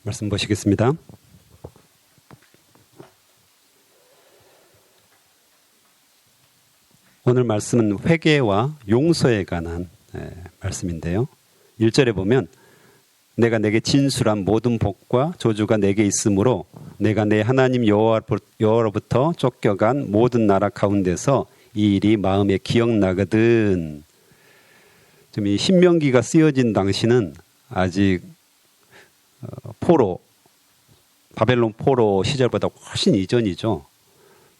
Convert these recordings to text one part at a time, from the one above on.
말씀 보시겠습니다. 오늘 말씀은 회개와 용서에 관한 말씀인데요. 1절에 보면 내가 내게 진술한 모든 복과 저주가 내게 있으므로 내가 내 하나님 여호와로부터 쫓겨간 모든 나라 가운데서 이 일이 마음에 기억나거든. 지금 이 신명기가 쓰여진 당시는 아직 바벨론 포로 시절보다 훨씬 이전이죠.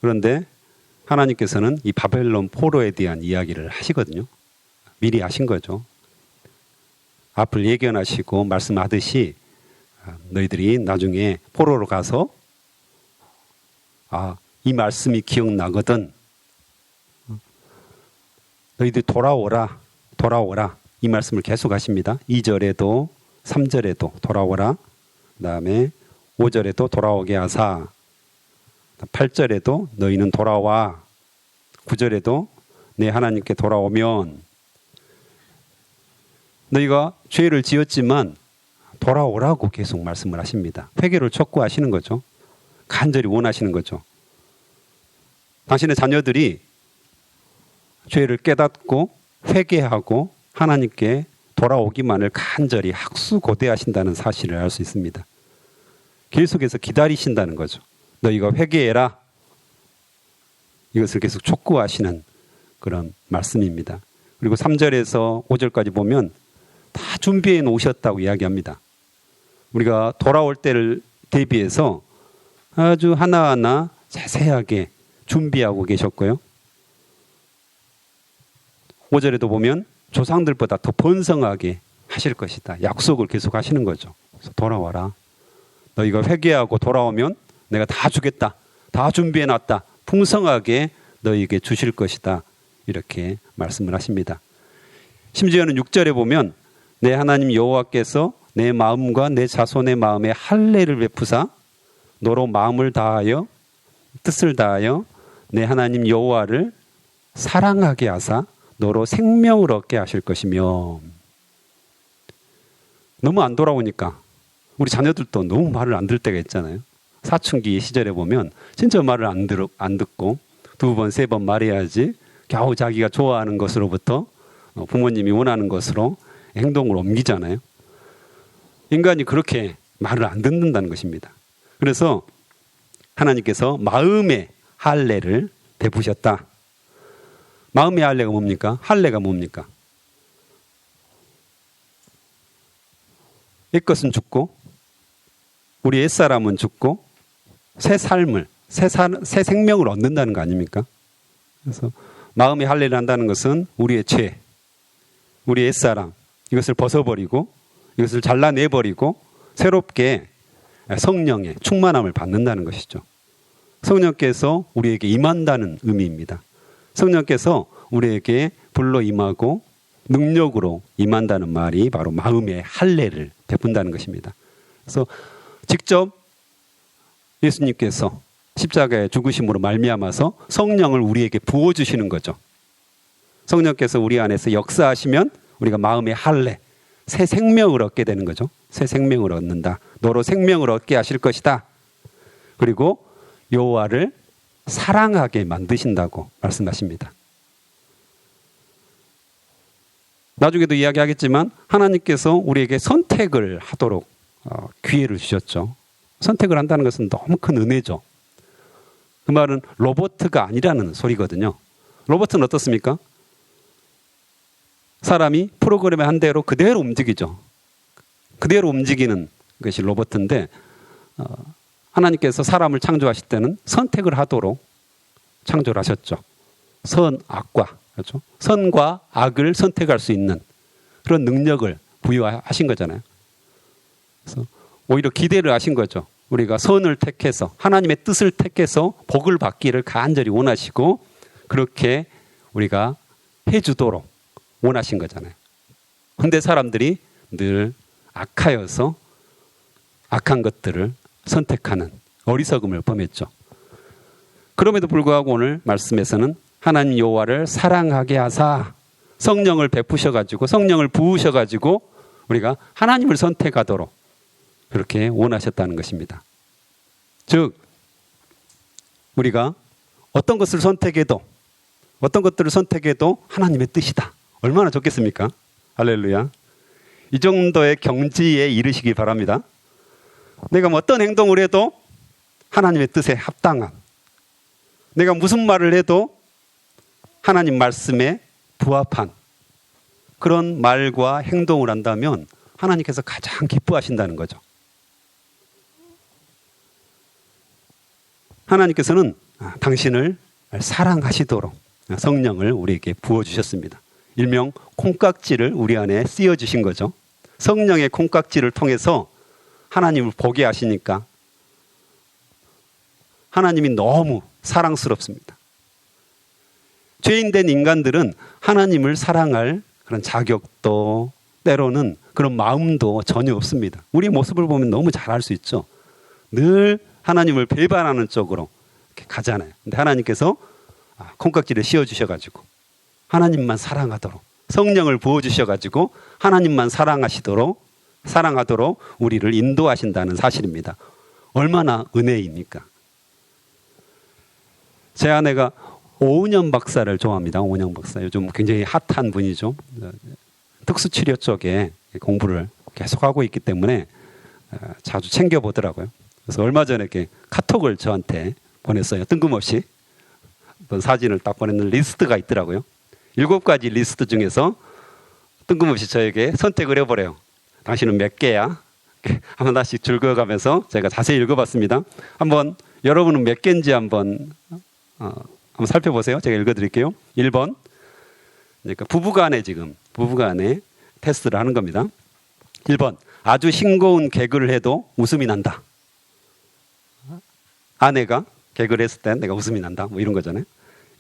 그런데 하나님께서는 이 바벨론 포로에 대한 이야기를 하시거든요. 미리 하신 거죠. 앞을 예견하시고 말씀하듯이 너희들이 나중에 포로로 가서 이 말씀이 기억나거든. 너희들 돌아오라. 이 말씀을 계속 하십니다. 2절에도 3절에도 돌아오라. 그 다음에 5절에도 돌아오게 하사. 8절에도 너희는 돌아와. 9절에도 내 하나님께 돌아오면 너희가 죄를 지었지만 돌아오라고 계속 말씀을 하십니다. 회개를 촉구하시는 거죠. 간절히 원하시는 거죠. 당신의 자녀들이 죄를 깨닫고 회개하고 하나님께 돌아오기만을 간절히 학수고대하신다는 사실을 알 수 있습니다. 계속해서 기다리신다는 거죠. 너희가 회개해라. 이것을 계속 촉구하시는 그런 말씀입니다. 그리고 3절에서 5절까지 보면 다 준비해 놓으셨다고 이야기합니다. 우리가 돌아올 때를 대비해서 아주 하나하나 자세하게 준비하고 계셨고요. 5절에도 보면 조상들보다 더 번성하게 하실 것이다. 약속을 계속 하시는 거죠. 그래서 돌아와라. 너희가 회개하고 돌아오면 내가 다 주겠다. 다 준비해 놨다. 풍성하게 너희에게 주실 것이다. 이렇게 말씀을 하십니다. 심지어는 6절에 보면 내 하나님 여호와께서 내 마음과 내 자손의 마음에 할례를 베푸사 너로 마음을 다하여 뜻을 다하여 내 하나님 여호와를 사랑하게 하사 너로 생명을 얻게 하실 것이며. 너무 안 돌아오니까 우리 자녀들도 너무 말을 안 들을 때가 있잖아요. 사춘기 시절에 보면 진짜 말을 안 듣고 2번, 3번 말해야지 겨우 자기가 좋아하는 것으로부터 부모님이 원하는 것으로 행동을 옮기잖아요. 인간이 그렇게 말을 안 듣는다는 것입니다. 그래서 하나님께서 마음의 할례를 베푸셨다. 마음의 할례가 뭡니까? 할례가 뭡니까? 옛것은 죽고 우리 옛사람은 죽고 새 삶을 새 생명을 얻는다는 거 아닙니까? 그래서 마음의 할례를 한다는 것은 우리의 죄, 우리의 옛사람 이것을 벗어버리고 이것을 잘라내버리고 새롭게 성령의 충만함을 받는다는 것이죠. 성령께서 우리에게 임한다는 의미입니다. 성령께서 우리에게 불러 임하고 능력으로 임한다는 말이 바로 마음의 할례를 베푼다는 것입니다. 그래서 직접 예수님께서 십자가의 죽으심으로 말미암아서 성령을 우리에게 부어주시는 거죠. 성령께서 우리 안에서 역사하시면 우리가 마음의 할례, 새 생명을 얻게 되는 거죠. 새 생명을 얻는다. 너로 생명을 얻게 하실 것이다. 그리고 여호와를 사랑하게 만드신다고 말씀하십니다. 나중에도 이야기하겠지만 하나님께서 우리에게 선택을 하도록 기회를 주셨죠. 선택을 한다는 것은 너무 큰 은혜죠. 그 말은 로봇가 아니라는 소리거든요. 로봇은 어떻습니까? 사람이 프로그램의 한 대로 그대로 움직이죠. 그대로 움직이는 것이 로봇인데 하나님께서 사람을 창조하실 때는 선택을 하도록 창조를 하셨죠. 선, 악과 그렇죠? 선과 악을 선택할 수 있는 그런 능력을 부여하신 거잖아요. 그래서 오히려 기대를 하신 거죠. 우리가 선을 택해서 하나님의 뜻을 택해서 복을 받기를 간절히 원하시고 그렇게 우리가 해주도록 원하신 거잖아요. 그런데 사람들이 늘 악하여서 악한 것들을 선택하는 어리석음을 범했죠. 그럼에도 불구하고 오늘 말씀에서는 하나님 여호와를 사랑하게 하사 성령을 베푸셔가지고 성령을 부으셔가지고 우리가 하나님을 선택하도록 그렇게 원하셨다는 것입니다. 즉 우리가 어떤 것을 선택해도 어떤 것들을 선택해도 하나님의 뜻이다. 얼마나 좋겠습니까? 할렐루야. 이 정도의 경지에 이르시기 바랍니다. 내가 뭐 어떤 행동을 해도 하나님의 뜻에 합당한, 내가 무슨 말을 해도 하나님 말씀에 부합한 그런 말과 행동을 한다면 하나님께서 가장 기뻐하신다는 거죠. 하나님께서는 당신을 사랑하시도록 성령을 우리에게 부어주셨습니다. 일명 콩깍지를 우리 안에 씌워주신 거죠. 성령의 콩깍지를 통해서 하나님을 보게 하시니까 하나님이 너무 사랑스럽습니다. 죄인된 인간들은 하나님을 사랑할 그런 자격도 때로는 그런 마음도 전혀 없습니다. 우리 모습을 보면 너무 잘 알 수 있죠. 늘 하나님을 배반하는 쪽으로 이렇게 가잖아요. 근데 하나님께서 콩깍지를 씌워주셔가지고 하나님만 사랑하도록 성령을 부어주셔가지고 하나님만 사랑하도록 우리를 인도하신다는 사실입니다. 얼마나 은혜입니까? 제 아내가 오은영 박사를 좋아합니다. 오은영 박사 요즘 굉장히 핫한 분이죠. 특수치료 쪽에 공부를 계속하고 있기 때문에 자주 챙겨보더라고요. 그래서 얼마 전에 이렇게 카톡을 저한테 보냈어요. 뜬금없이 어떤 사진을 딱 보냈는 리스트가 있더라고요. 7가지 리스트 중에서 뜬금없이 저에게 선택을 해보래요. 당신은 몇 개야? 하나씩 줄 그어가면서 제가 자세히 읽어봤습니다. 한번 여러분은 몇 개인지 한번 살펴보세요. 제가 읽어드릴게요. 1번, 그러니까 부부간에 테스트를 하는 겁니다. 1번, 아주 싱거운 개그를 해도 웃음이 난다. 아내가 개그를 했을 때 내가 웃음이 난다. 뭐 이런 거잖아요.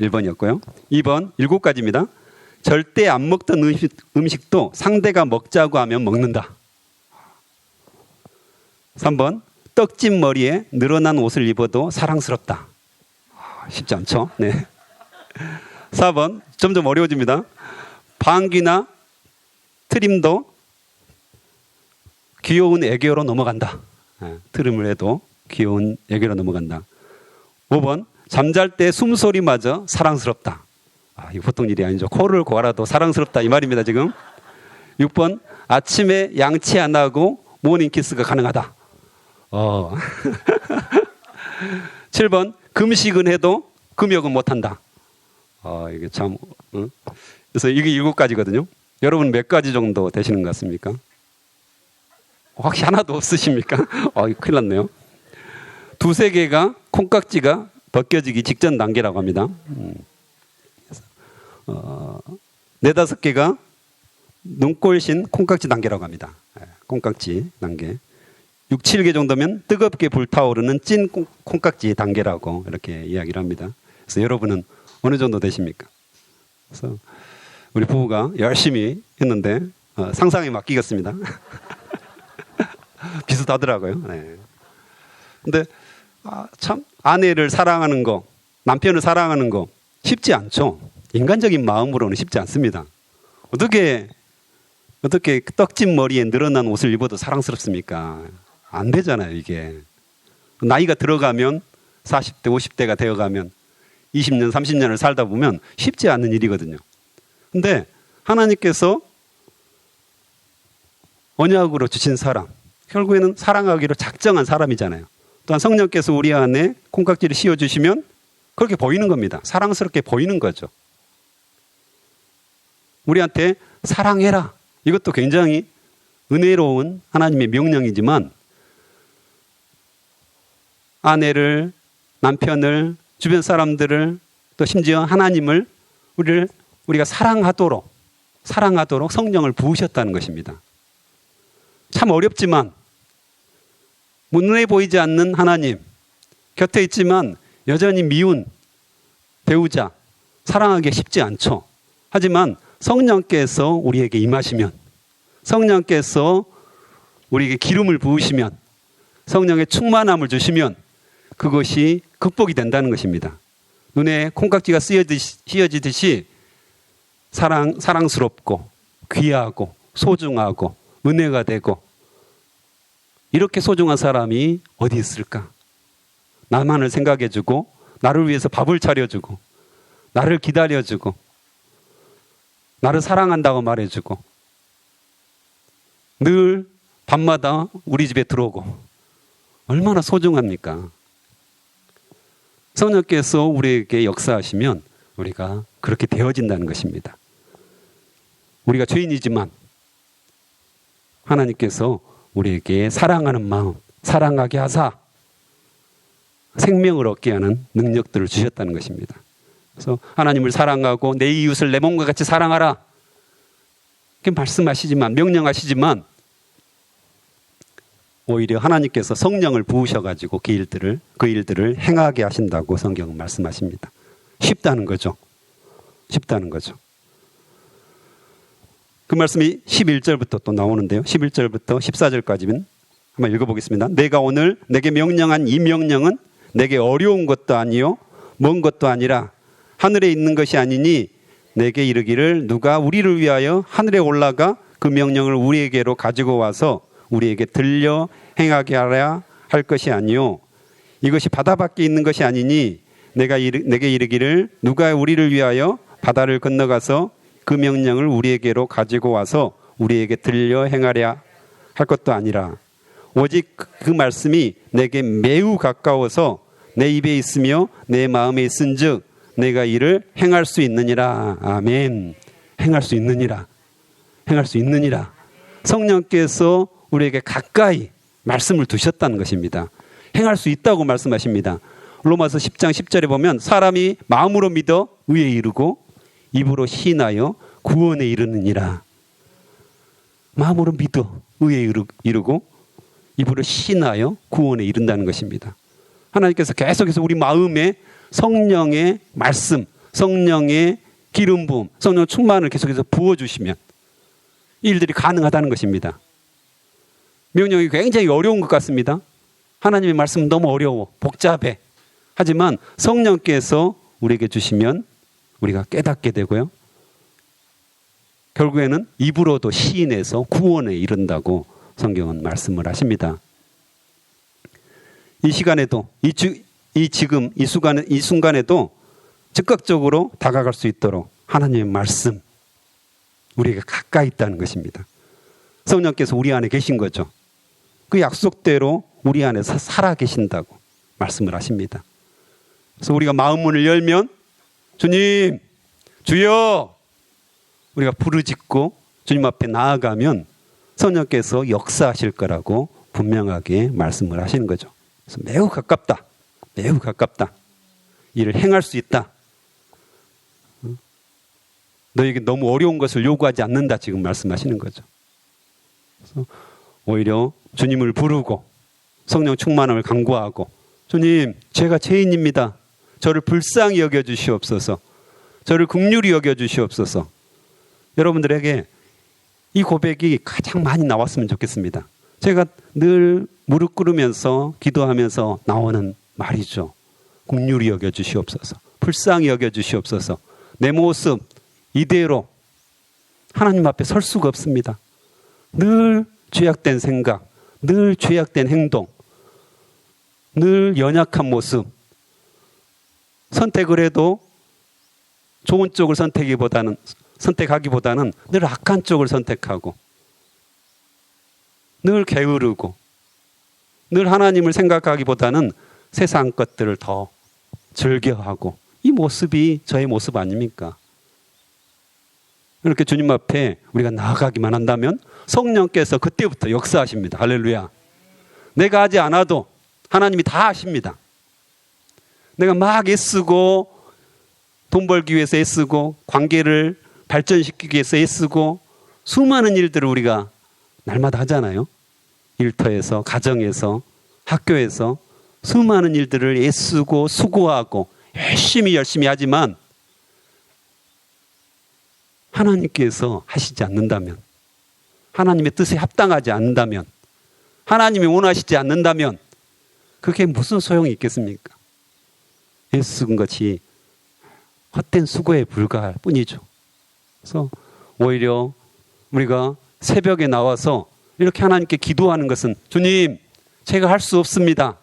1번이었고요. 2번, 7가지입니다. 절대 안 먹던 음식도 상대가 먹자고 하면 먹는다. 3번, 떡진 머리에 늘어난 옷을 입어도 사랑스럽다. 쉽지 않죠? 네. 4번, 점점 어려워집니다. 방귀나 트림도 귀여운 애교로 넘어간다. 트림을 해도 귀여운 애교로 넘어간다. 5번, 잠잘 때 숨소리마저 사랑스럽다. 이거 보통 일이 아니죠. 코를 고아라도 사랑스럽다 이 말입니다 지금. 6번, 아침에 양치 안 하고 모닝키스가 가능하다. 7번, 금식은 해도 금욕은 못한다. 이게 참. 그래서 이게 7가지거든요. 여러분 몇 가지 정도 되시는 것 같습니까? 혹시 하나도 없으십니까? 큰일 났네요. 2-3개가 콩깍지가 벗겨지기 직전 단계라고 합니다. 4-5개가 눈꼴신 콩깍지 단계라고 합니다. 콩깍지 단계. 6-7개 정도면 뜨겁게 불타오르는 찐 콩깍지 단계라고 이렇게 이야기를 합니다. 그래서 여러분은 어느 정도 되십니까? 그래서 우리 부부가 열심히 했는데 상상에 맡기겠습니다. 비슷하더라고요. 네. 근데 참 아내를 사랑하는 거, 남편을 사랑하는 거 쉽지 않죠. 인간적인 마음으로는 쉽지 않습니다. 어떻게 떡진 머리에 늘어난 옷을 입어도 사랑스럽습니까? 안 되잖아요, 이게. 나이가 들어가면 40대, 50대가 되어가면 20년, 30년을 살다 보면 쉽지 않은 일이거든요. 근데 하나님께서 언약으로 주신 사람, 결국에는 사랑하기로 작정한 사람이잖아요. 또한 성령께서 우리 안에 콩깍지를 씌워주시면 그렇게 보이는 겁니다. 사랑스럽게 보이는 거죠. 우리한테 사랑해라. 이것도 굉장히 은혜로운 하나님의 명령이지만 아내를, 남편을, 주변 사람들을 또 심지어 하나님을 우리가 사랑하도록 성령을 부으셨다는 것입니다. 참 어렵지만 눈에 보이지 않는 하나님, 곁에 있지만 여전히 미운 배우자, 사랑하기 쉽지 않죠. 하지만 성령께서 우리에게 임하시면, 성령께서 우리에게 기름을 부으시면, 성령의 충만함을 주시면 그것이 극복이 된다는 것입니다. 눈에 콩깍지가 씌어지듯이 사랑스럽고 귀하고 소중하고 은혜가 되고 이렇게 소중한 사람이 어디 있을까? 나만을 생각해주고 나를 위해서 밥을 차려주고 나를 기다려주고 나를 사랑한다고 말해주고 늘 밤마다 우리 집에 들어오고 얼마나 소중합니까? 성령께서 우리에게 역사하시면 우리가 그렇게 되어진다는 것입니다. 우리가 죄인이지만 하나님께서 우리에게 사랑하는 마음, 사랑하게 하사 생명을 얻게 하는 능력들을 주셨다는 것입니다. 그래서 하나님을 사랑하고 내 이웃을 내 몸과 같이 사랑하라 이렇게 말씀하시지만, 명령하시지만 오히려 하나님께서 성령을 부으셔가지고 그 일들을 행하게 하신다고 성경은 말씀하십니다. 쉽다는 거죠. 쉽다는 거죠. 그 말씀이 11절부터 또 나오는데요. 11절부터 14절까지는 한번 읽어보겠습니다. 내가 오늘 내게 명령한 이 명령은 내게 어려운 것도 아니요 먼 것도 아니라 하늘에 있는 것이 아니니 내게 이르기를 누가 우리를 위하여 하늘에 올라가 그 명령을 우리에게로 가지고 와서 우리에게 들려 행하게 하라 할 것이 아니요 이것이 바다 밖에 있는 것이 아니니 내게 이르기를 누가 우리를 위하여 바다를 건너가서 그 명령을 우리에게로 가지고 와서 우리에게 들려 행하랴 할 것도 아니라 오직 그 말씀이 내게 매우 가까워서 내 입에 있으며 내 마음에 있은즉 내가 이를 행할 수 있느니라. 아멘. 행할 수 있느니라. 행할 수 있느니라. 성령께서 우리에게 가까이 말씀을 두셨다는 것입니다. 행할 수 있다고 말씀하십니다. 로마서 10장 10절에 보면 사람이 마음으로 믿어 의에 이르고 입으로 시인하여 구원에 이르느니라. 마음으로 믿어 의에 이르고 입으로 시인하여 구원에 이른다는 것입니다. 하나님께서 계속해서 우리 마음에 성령의 말씀, 성령의 기름 부음, 성령 충만을 계속해서 부어주시면 이 일들이 가능하다는 것입니다. 명령이 굉장히 어려운 것 같습니다. 하나님의 말씀은 너무 어려워, 복잡해. 하지만 성령께서 우리에게 주시면 우리가 깨닫게 되고요. 결국에는 입으로도 시인해서 구원에 이른다고 성경은 말씀을 하십니다. 이 시간에도 지금 이 순간에도 즉각적으로 다가갈 수 있도록 하나님의 말씀 우리에게 가까이 있다는 것입니다. 성령께서 우리 안에 계신 거죠. 그 약속대로 우리 안에서 살아 계신다고 말씀을 하십니다. 그래서 우리가 마음 문을 열면 주님, 주여 우리가 부르짖고 주님 앞에 나아가면 성령께서 역사하실 거라고 분명하게 말씀을 하시는 거죠. 그래서 매우 가깝다. 매우 가깝다. 이를 행할 수 있다. 너에게 너무 어려운 것을 요구하지 않는다. 지금 말씀하시는 거죠. 그래서 오히려 주님을 부르고 성령 충만함을 간구하고 주님, 제가 죄인입니다. 저를 불쌍히 여겨주시옵소서. 저를 긍휼히 여겨주시옵소서. 여러분들에게 이 고백이 가장 많이 나왔으면 좋겠습니다. 제가 늘 무릎 꿇으면서 기도하면서 나오는 말이죠. 긍휼히 여겨주시옵소서. 불쌍히 여겨주시옵소서. 내 모습 이대로 하나님 앞에 설 수가 없습니다. 늘 죄악된 생각, 늘 죄악된 행동, 늘 연약한 모습. 선택을 해도 좋은 쪽을 선택하기보다는 늘 악한 쪽을 선택하고 늘 게으르고 늘 하나님을 생각하기보다는 세상 것들을 더 즐겨하고 이 모습이 저의 모습 아닙니까? 이렇게 주님 앞에 우리가 나아가기만 한다면 성령께서 그때부터 역사하십니다. 할렐루야. 내가 하지 않아도 하나님이 다 하십니다. 내가 막 애쓰고 돈 벌기 위해서 애쓰고 관계를 발전시키기 위해서 애쓰고 수많은 일들을 우리가 날마다 하잖아요. 일터에서, 가정에서, 학교에서 수많은 일들을 애쓰고 수고하고 열심히 하지만 하나님께서 하시지 않는다면, 하나님의 뜻에 합당하지 않는다면, 하나님이 원하시지 않는다면 그게 무슨 소용이 있겠습니까? 애쓴 것이 헛된 수고에 불과할 뿐이죠. 그래서 오히려 우리가 새벽에 나와서 이렇게 하나님께 기도하는 것은 주님, 제가 할 수 없습니다.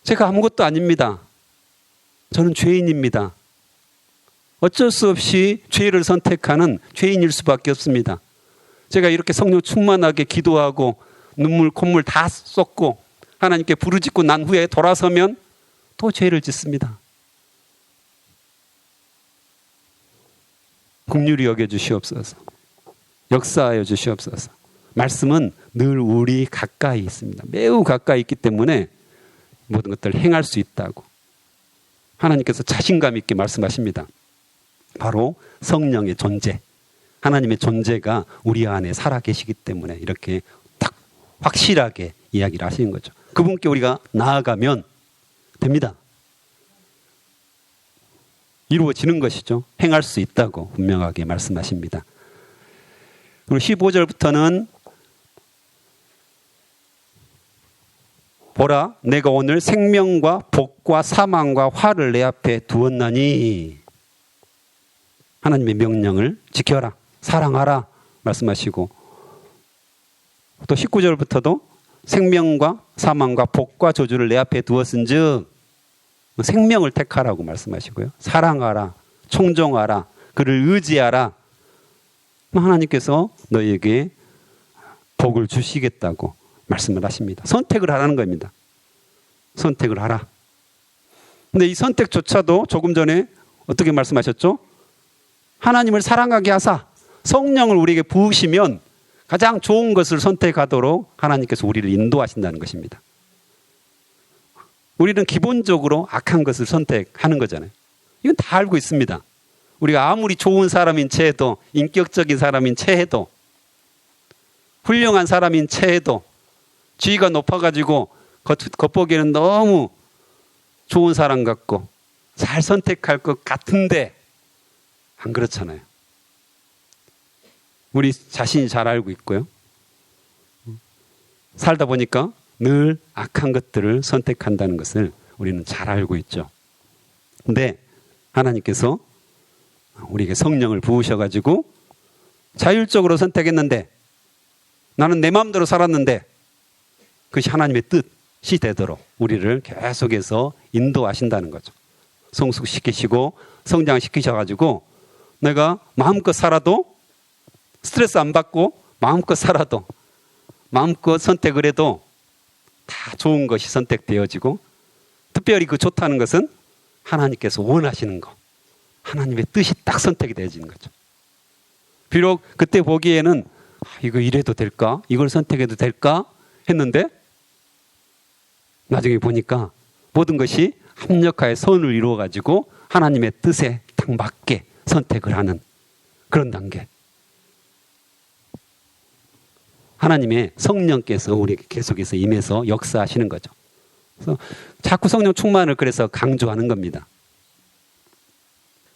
제가 아무것도 아닙니다. 저는 죄인입니다. 어쩔 수 없이 죄를 선택하는 죄인일 수밖에 없습니다. 제가 이렇게 성령 충만하게 기도하고 눈물, 콧물 다 쏟고 하나님께 부르짖고 난 후에 돌아서면 또 죄를 짓습니다. 긍휼히 여겨 주시옵소서. 역사하여 주시옵소서. 말씀은 늘 우리 가까이 있습니다. 매우 가까이 있기 때문에 모든 것들을 행할 수 있다고 하나님께서 자신감 있게 말씀하십니다. 바로 성령의 존재, 하나님의 존재가 우리 안에 살아계시기 때문에 이렇게 딱 확실하게 이야기를 하시는 거죠. 그분께 우리가 나아가면 됩니다. 이루어지는 것이죠. 행할 수 있다고 분명하게 말씀하십니다. 그리고 15절부터는 보라, 내가 오늘 생명과 복과 사망과 화를 내 앞에 두었나니, 하나님의 명령을 지켜라, 사랑하라 말씀하시고, 또 19절부터도 생명과 사망과 복과 저주를 내 앞에 두었은즉 생명을 택하라고 말씀하시고요. 사랑하라, 청종하라, 그를 의지하라. 하나님께서 너희에게 복을 주시겠다고 말씀을 하십니다. 선택을 하라는 겁니다. 선택을 하라. 근데 이 선택조차도 조금 전에 어떻게 말씀하셨죠? 하나님을 사랑하게 하사 성령을 우리에게 부으시면 가장 좋은 것을 선택하도록 하나님께서 우리를 인도하신다는 것입니다. 우리는 기본적으로 악한 것을 선택하는 거잖아요. 이건 다 알고 있습니다. 우리가 아무리 좋은 사람인 채해도, 인격적인 사람인 채해도, 훌륭한 사람인 채해도 지위가 높아가지고 겉보기에는 너무 좋은 사람 같고 잘 선택할 것 같은데 안 그렇잖아요. 우리 자신이 잘 알고 있고요. 살다 보니까 늘 악한 것들을 선택한다는 것을 우리는 잘 알고 있죠. 근데 하나님께서 우리에게 성령을 부으셔가지고 자율적으로 선택했는데, 나는 내 마음대로 살았는데 그것이 하나님의 뜻이 되도록 우리를 계속해서 인도하신다는 거죠. 성숙시키시고 성장시키셔가지고 내가 마음껏 살아도, 스트레스 안 받고 마음껏 살아도, 마음껏 선택을 해도 다 좋은 것이 선택되어지고, 특별히 그 좋다는 것은 하나님께서 원하시는 것, 하나님의 뜻이 딱 선택이 되어지는 거죠. 비록 그때 보기에는 이거 이래도 될까? 이걸 선택해도 될까? 했는데 나중에 보니까 모든 것이 합력하여 선을 이루어가지고 하나님의 뜻에 딱 맞게 선택을 하는 그런 단계. 하나님의 성령께서 우리에게 계속해서 임해서 역사하시는 거죠. 그래서 자꾸 성령 충만을 그래서 강조하는 겁니다.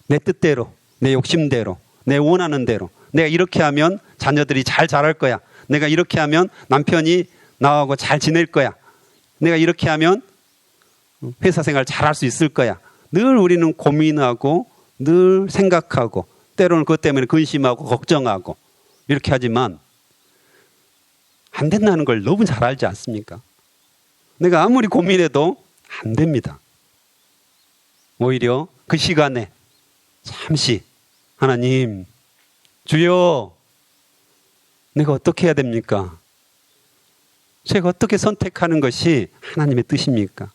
내 뜻대로, 내 욕심대로, 내 원하는 대로, 내가 이렇게 하면 자녀들이 잘 자랄 거야, 내가 이렇게 하면 남편이 나하고 잘 지낼 거야, 내가 이렇게 하면 회사 생활 잘할 수 있을 거야. 늘 우리는 고민하고 늘 생각하고 때로는 그것 때문에 근심하고 걱정하고 이렇게 하지만 안 된다는 걸 너무 잘 알지 않습니까? 내가 아무리 고민해도 안 됩니다. 오히려 그 시간에 잠시 하나님, 주여, 내가 어떻게 해야 됩니까? 제가 어떻게 선택하는 것이 하나님의 뜻입니까?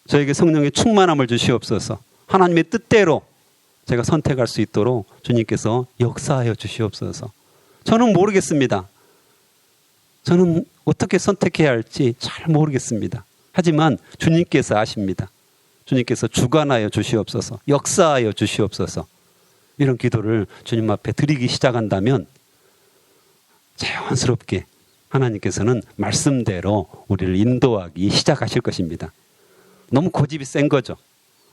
저에게 성령의 충만함을 주시옵소서. 하나님의 뜻대로 제가 선택할 수 있도록 주님께서 역사하여 주시옵소서. 저는 모르겠습니다. 저는 어떻게 선택해야 할지 잘 모르겠습니다. 하지만 주님께서 아십니다. 주님께서 주관하여 주시옵소서, 역사하여 주시옵소서. 이런 기도를 주님 앞에 드리기 시작한다면 자연스럽게 하나님께서는 말씀대로 우리를 인도하기 시작하실 것입니다. 너무 고집이 센 거죠.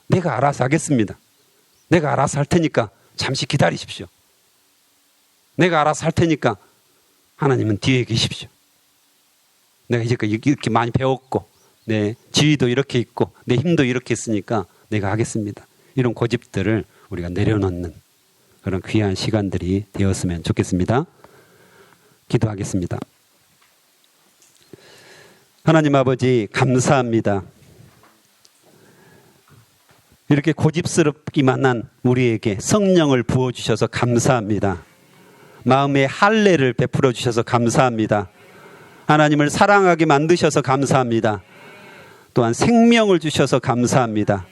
내가 알아서 하겠습니다. 내가 알아서 할 테니까 잠시 기다리십시오. 내가 알아서 할 테니까 하나님은 뒤에 계십시오. 내가 이제 이렇게 많이 배웠고 내 지위도 이렇게 있고 내 힘도 이렇게 있으니까 내가 하겠습니다. 이런 고집들을 우리가 내려놓는 그런 귀한 시간들이 되었으면 좋겠습니다. 기도하겠습니다. 하나님 아버지, 감사합니다. 이렇게 고집스럽기만 한 우리에게 성령을 부어주셔서 감사합니다. 마음의 할례를 베풀어 주셔서 감사합니다. 하나님을 사랑하게 만드셔서 감사합니다. 또한 생명을 주셔서 감사합니다.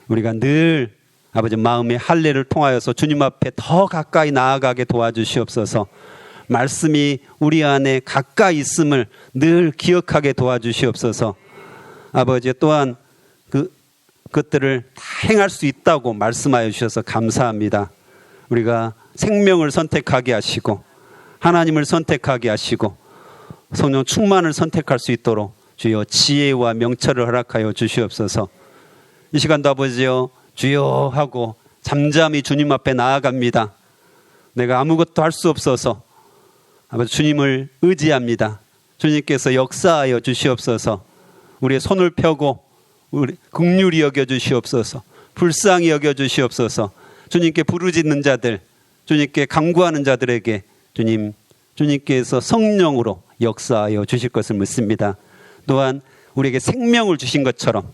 우리가 늘 아버지 마음의 할례를 통하여서 주님 앞에 더 가까이 나아가게 도와주시옵소서. 말씀이 우리 안에 가까이 있음을 늘 기억하게 도와주시옵소서. 아버지 또한 그것들을 다 행할 수 있다고 말씀하여 주셔서 감사합니다. 우리가 생명을 선택하게 하시고 하나님을 선택하게 하시고 성령 충만을 선택할 수 있도록 주여 지혜와 명철을 허락하여 주시옵소서. 이 시간도 아버지여 주여 하고 잠잠히 주님 앞에 나아갑니다. 내가 아무것도 할 수 없어서 아버지 주님을 의지합니다. 주님께서 역사하여 주시옵소서. 우리의 손을 펴고 우리 긍휼히 여겨 주시옵소서. 불쌍히 여겨 주시옵소서. 주님께 부르짖는 자들, 주님께 간구하는 자들에게 주님께서 성령으로 역사하여 주실 것을 믿습니다. 또한 우리에게 생명을 주신 것처럼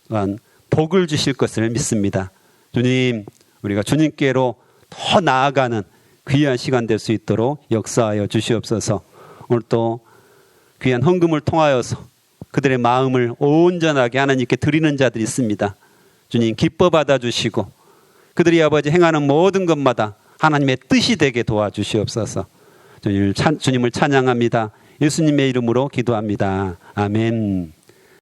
또한 복을 주실 것을 믿습니다. 주님, 우리가 주님께로 더 나아가는 귀한 시간 될 수 있도록 역사하여 주시옵소서. 오늘 또 귀한 헌금을 통하여서 그들의 마음을 온전하게 하나님께 드리는 자들이 있습니다. 주님 기뻐 받아주시고 그들이 아버지 행하는 모든 것마다 하나님의 뜻이 되게 도와주시옵소서. 주님을 찬양합니다. 예수님의 이름으로 기도합니다. 아멘.